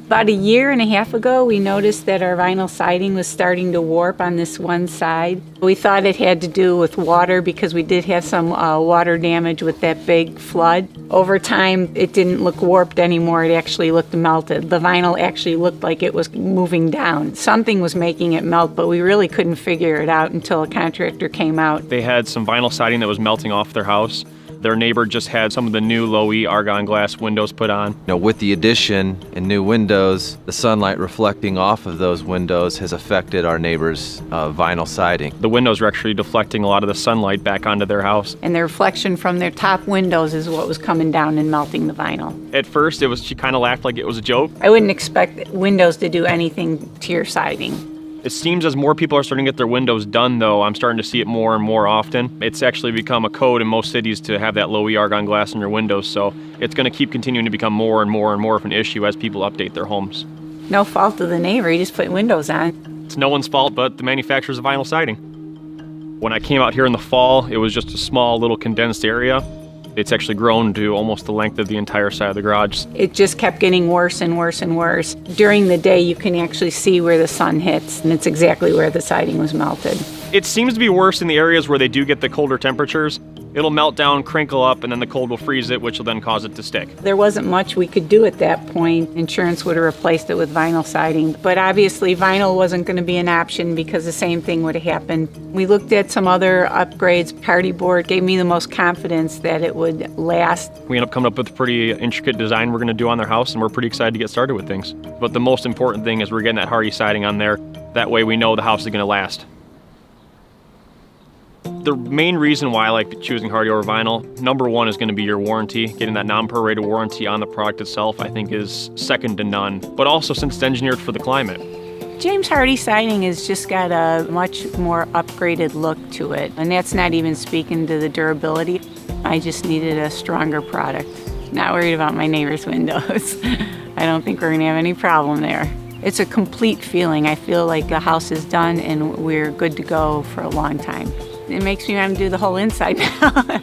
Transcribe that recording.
About a year and a half ago, we noticed that our vinyl siding was starting to warp on this one side. We thought it had to do with water because we did have some water damage with that big flood. Over time, it didn't look warped anymore. It actually looked melted. The vinyl actually looked like it was moving down. Something was making it melt, but we really couldn't figure it out until a contractor came out. They had some vinyl siding that was melting off their house. Their neighbor just had some of the new low-E argon glass windows put on. With the addition and new windows, the sunlight reflecting off of those windows has affected our neighbor's vinyl siding. The windows are actually deflecting a lot of the sunlight back onto their house. And the reflection from their top windows is what was coming down and melting the vinyl. At first, she kind of laughed like it was a joke. I wouldn't expect windows to do anything to your siding. It seems as more people are starting to get their windows done, though, I'm starting to see it more and more often. It's actually become a code in most cities to have that low-E argon glass in your windows, so it's going to keep continuing to become more and more and more of an issue as people update their homes. No fault of the neighbor, he just put windows on. It's no one's fault but the manufacturers of vinyl siding. When I came out here in the fall, it was just a small little condensed area. It's actually grown to almost the length of the entire side of the garage. It just kept getting worse and worse and worse. During the day, you can actually see where the sun hits, and it's exactly where the siding was melted. It seems to be worse in the areas where they do get the colder temperatures. It'll melt down, crinkle up, and then the cold will freeze it, which will then cause it to stick. There wasn't much we could do at that point. Insurance would have replaced it with vinyl siding. But obviously, vinyl wasn't going to be an option because the same thing would have happened. We looked at some other upgrades. Hardie board gave me the most confidence that it would last. We ended up coming up with a pretty intricate design we're going to do on their house, and we're pretty excited to get started with things. But the most important thing is we're getting that Hardie siding on there. That way we know the house is going to last. The main reason why I like choosing Hardie over vinyl, number one is going to be your warranty. Getting that non-prorated warranty on the product itself, I think, is second to none. But also, since it's engineered for the climate. James Hardie siding has just got a much more upgraded look to it. And that's not even speaking to the durability. I just needed a stronger product. Not worried about my neighbor's windows. I don't think we're going to have any problem there. It's a complete feeling. I feel like the house is done and we're good to go for a long time. It makes me want to do the whole inside now.